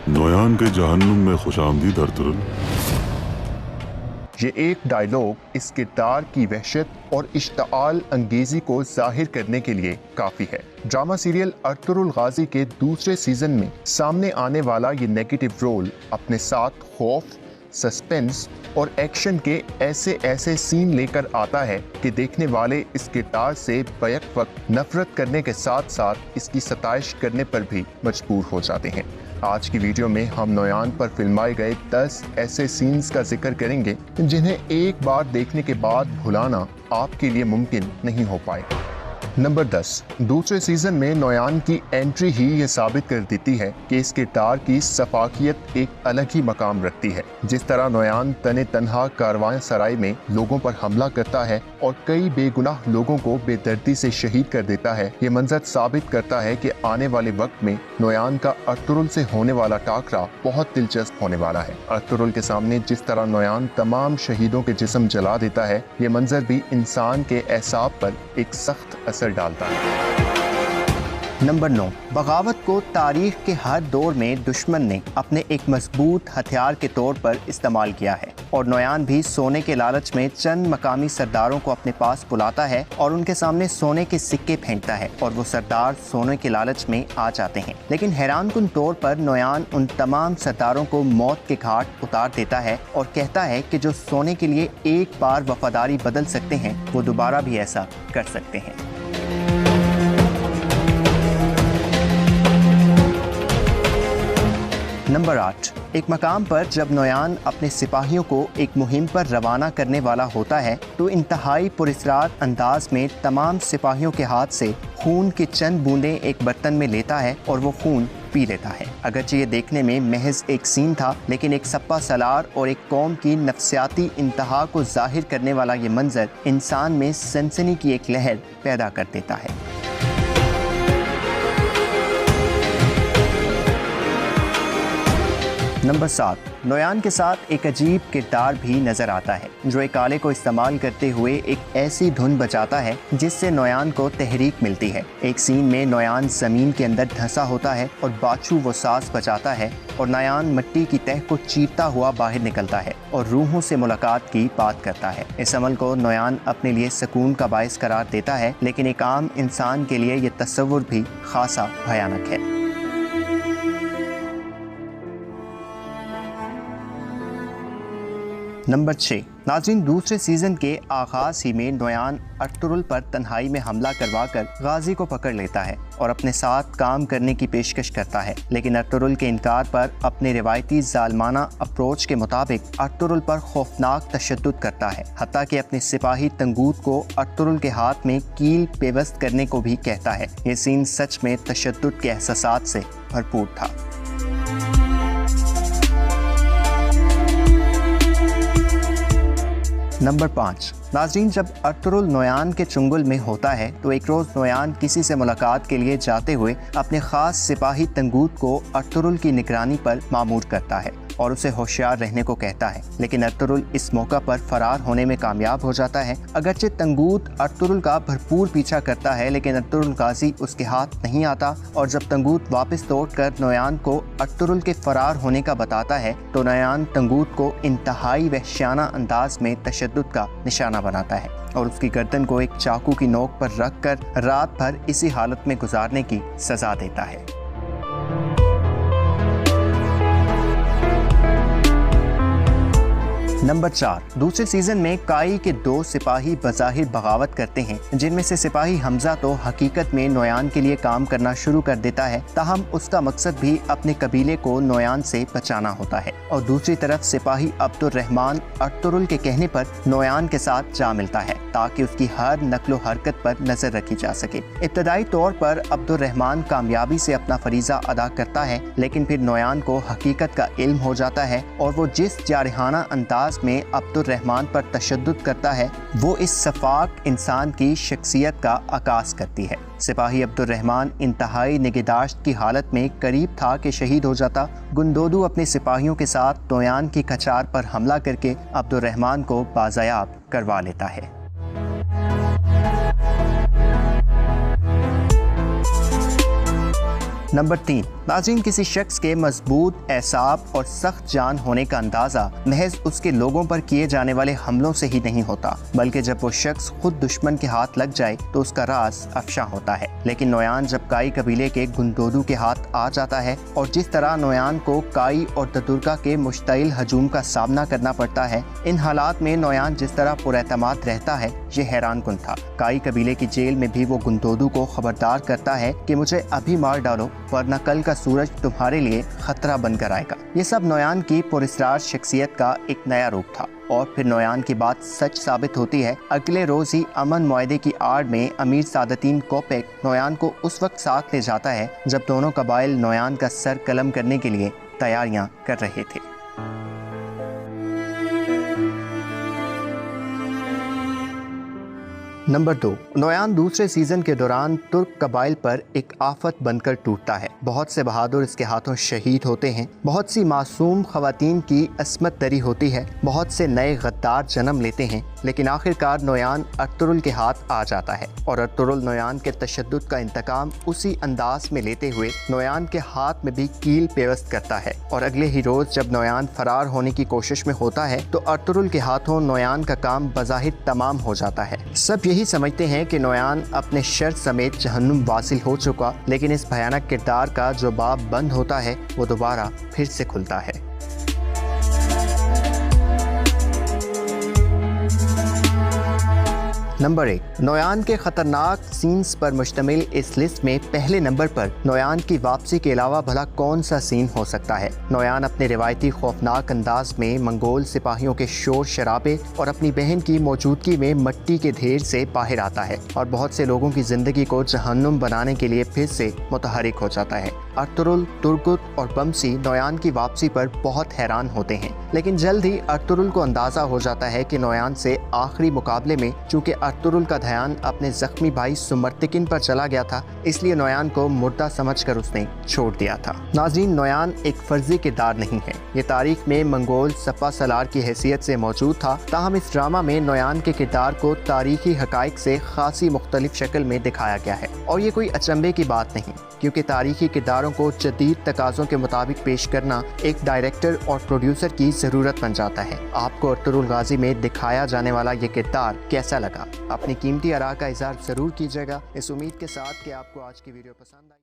नोयान के जहन्नुम में खुशामदीद अर्तुगरुल। ये एक डायलॉग इस किरदार की वहशत और इश्ताल अंगेजी को जाहिर करने के लिए काफ़ी है। ड्रामा सीरियल अर्तुगरुल गाजी के दूसरे सीजन में सामने आने वाला ये नेगेटिव रोल अपने साथ खौफ, सस्पेंस और एक्शन के ऐसे सीन लेकर आता है कि देखने वाले इस किरदार से बैक वक्त नफरत करने के साथ साथ इसकी सताइश करने पर भी मजबूर हो जाते हैं। आज की वीडियो में हम नोयान पर फिल्माए गए 10 ऐसे सीन्स का जिक्र करेंगे जिन्हें एक बार देखने के बाद भुलाना आपके लिए मुमकिन नहीं हो पाएगा। नंबर 10। दूसरे सीजन में नोयान की एंट्री ही ये साबित कर देती है कि इस किरदार की सफाकियत एक अलग ही मकाम रखती है। जिस तरह नोयान तने तन्हा कारवां सराय में लोगों पर हमला करता है और कई बेगुनाह लोगों को बेदर्दी से शहीद कर देता है, ये मंजर साबित करता है कि आने वाले वक्त में नोयान का अर्तुगरुल से होने वाला टाकरा बहुत दिलचस्प होने वाला है। अर्तुगरुल के सामने जिस तरह नोयान तमाम शहीदों के जिस्म जला देता है, ये मंजर भी इंसान के एसाब पर एक सख्त असर डालता है। नंबर 9। बगावत को तारीख के हर दौर में दुश्मन ने अपने एक मजबूत हथियार के तौर पर इस्तेमाल किया है और नोयान भी सोने के लालच में चंद मकामी सरदारों को अपने पास बुलाता है और उनके सामने सोने के सिक्के फेंकता है और वो सरदार सोने के लालच में आ जाते हैं। लेकिन हैरानकुन तौर पर नोयान उन तमाम सरदारों को मौत के घाट उतार देता है और कहता है कि जो सोने के लिए एक बार वफादारी बदल सकते हैं वो दोबारा भी ऐसा कर सकते हैं। नंबर 8। एक मकाम पर जब नोयान अपने सिपाहियों को एक मुहिम पर रवाना करने वाला होता है तो इंतहाई पुरस्रार अंदाज में तमाम सिपाहियों के हाथ से खून की चंद बूंदें एक बर्तन में लेता है और वो खून पी लेता है। अगरचे ये देखने में महज एक सीन था, लेकिन एक सप्पा सलार और एक कौम की नफसियाती इंतहा को जाहिर करने वाला ये मंजर इंसान में सनसनी की एक लहर पैदा कर देता है। नंबर 7। नोयान के साथ एक अजीब किरदार भी नजर आता है जो एक आले को इस्तेमाल करते हुए एक ऐसी धुन बजाता है जिससे नोयान को तहरीक मिलती है। एक सीन में नोयान जमीन के अंदर धंसा होता है और बाछू वो सांस बचाता है और नोयान मिट्टी की तह को चीरता हुआ बाहर निकलता है और रूहों से मुलाकात की बात करता है। इस अमल को नोयान अपने लिए सुकून का बायस करार देता है, लेकिन एक आम इंसान के लिए ये तस्वुर भी खासा भयानक है। नंबर 6। नाज़रीन, दूसरे सीजन के आगाज ही में नोयान अर्तुगरुल पर तन्हाई में हमला करवाकर गाजी को पकड़ लेता है और अपने साथ काम करने की पेशकश करता है, लेकिन अर्तुगरुल के इनकार पर अपने रिवायती जालमाना अप्रोच के मुताबिक अर्तुगरुल पर खौफनाक तशद्दुद करता है, हत्ता कि अपने सिपाही तंगूत को अर्तुगरुल के हाथ में कील पेवस्त करने को भी कहता है। ये सीन सच में तशद्दुद के एहसासात से भरपूर था। नंबर 5। नाज़रीन, जब अर्तुगरुल नोयान के चुंगल में होता है तो एक रोज़ नोयान किसी से मुलाकात के लिए जाते हुए अपने ख़ास सिपाही तंगूत को अर्तुगरुल की निगरानी पर मामूर करता है और उसे होशियार रहने को कहता है, लेकिन अर्तुगरुल इस मौका पर फरार होने में कामयाब हो जाता है। अगरचे तंगूत अर्तुगरुल का भरपूर पीछा करता है, लेकिन अर्तुगरुल गाजी उसके हाथ नहीं आता और जब तंगूत वापस लौटकर नोयान को अर्तुगरुल के फरार होने का बताता है तो नोयान तंगूत को इंतहाई वहशियाना अंदाज में तशद्दुद का निशाना बनाता है और उसकी गर्दन को एक चाकू की नोक पर रखकर रात भर इसी हालत में गुजारने की सजा देता है। नंबर 4। दूसरे सीजन में काई के 2 सिपाही बज़ाहिर बगावत करते हैं, जिनमें से सिपाही हमजा तो हकीकत में नोयान के लिए काम करना शुरू कर देता है, ताहम उसका मकसद भी अपने कबीले को नोयान से बचाना होता है और दूसरी तरफ सिपाही अब्दुर्रहमान अर्तुगरुल के कहने पर नोयान के साथ जा मिलता है ताकि उसकी हर नक्लो हरकत पर नजर रखी जा सके। इब्तदाई तौर पर अब्दुर्रहमान कामयाबी से अपना फरीजा अदा करता है, लेकिन फिर नोयान को हकीकत का इल्म हो जाता है और वो जिस जारहाना अंदाज में अब्दुर्रहमान पर तशद्दुद करता है वो इस सफाक इंसान की शख्सियत का आकाश करती है। सिपाही अब्दुर्रहमान इंतहाई निगहदाश्त की हालत में करीब था कि शहीद हो जाता। गुंदोदू अपने सिपाहियों के साथ नोयान की कचार पर हमला करके अब्दुर्रहमान को बाज़याब करवा लेता है। नंबर 3, नाज़रीन, किसी शख्स के मजबूत एसाब और सख्त जान होने का अंदाज़ा महज उसके लोगों पर किए जाने वाले हमलों से ही नहीं होता, बल्कि जब वो शख्स खुद दुश्मन के हाथ लग जाए तो उसका राज अफशा होता है। लेकिन नोयान जब काई कबीले के गुंदोदू के हाथ आ जाता है और जिस तरह नोयान को काई और ददुर्गा के मुश्तइल हजूम का सामना करना पड़ता है, इन हालात में नोयान जिस तरह पुरएतमाद रहता है, ये हैरान कुन था। काई कबीले की जेल में भी वो गुंदोदू को खबरदार करता है कि मुझे अभी मार डालो वरना कल का सूरज तुम्हारे लिए खतरा बनकर आएगा। ये सब नोयान की पुरस्रार शख्सियत का एक नया रूप था। और फिर नोयान की बात सच साबित होती है। अगले रोज ही अमन मुआहदे की आड़ में अमीर सादतीन कोपेक नोयान को उस वक्त साथ ले जाता है जब दोनों कबाइल नोयान का सर कलम करने के लिए तैयारियां कर रहे थे। नंबर 2, नोयान दूसरे सीजन के दौरान तुर्क कबाइल पर एक आफत बनकर टूटता है। बहुत से बहादुर इसके हाथों शहीद होते हैं, बहुत सी मासूम खवातीन की अस्मत दरी होती है, बहुत से नए गद्दार जन्म लेते हैं, लेकिन आखिरकार नोयान अर्तुरुल के हाथ आ जाता है और अर्तुरुल नोयान के तशद्दुद का इंतकाम उसी अंदाज में लेते हुए नोयान के हाथ में भी कील पेवस्त करता है। और अगले ही रोज जब नोयान फरार होने की कोशिश में होता है तो अर्तुरुल के हाथों नोयान का काम बज़ाहिर तमाम हो जाता है। सब यही समझते हैं कि नोयान अपने शर समेत जहन्नुम वासिल हो चुका, लेकिन इस भयानक किरदार का जो बाब बंद होता है वो दोबारा फिर से खुलता है। नंबर 1, नोयान के खतरनाक सीन्स पर मुश्तमिल इस लिस्ट में पहले नंबर पर नोयान की वापसी के अलावा भला कौन सा सीन हो सकता है। नोयान अपने रिवायती खौफनाक अंदाज में मंगोल सिपाहियों के शोर शराबे और अपनी बहन की मौजूदगी में मिट्टी के ढेर से बाहर आता है और बहुत से लोगों की जिंदगी को जहन्नुम बनाने के लिए फिर से मुतहरिक हो जाता है। अर्तुरुल, तुर्गुत और बमसी नोयान की वापसी पर बहुत हैरान होते हैं, लेकिन जल्द ही अर्तुरुल को अंदाजा हो जाता है कि नोयान से आखिरी मुकाबले में चूँकि अर्तुरुल का ध्यान अपने जख्मी भाई सुमर्तिकिन पर चला गया था, इसलिए नोयान को मुर्दा समझकर उसने छोड़ दिया था। नाज़रीन, नोयान एक फर्जी किरदार नहीं है। ये तारीख में मंगोल सपा सलार की हैसियत से मौजूद था, ताहम इस ड्रामा में नोयान के किरदार को तारीखी हकाइक से खासी मुख्तलिफ शक्ल में दिखाया गया है। और ये कोई अचंभे की बात नहीं, क्योंकि तारीखी किरदारों को जदीद तकाज़ों के मुताबिक पेश करना एक डायरेक्टर और प्रोड्यूसर की ज़रूरत बन जाता है। आपको अर्तुरुल गाजी में दिखाया जाने वाला ये किरदार कैसा लगा? अपनी कीमती आरा का इज़हार ज़रूर कीजिएगा, इस उम्मीद के साथ कि आपको आज की वीडियो पसंद आई।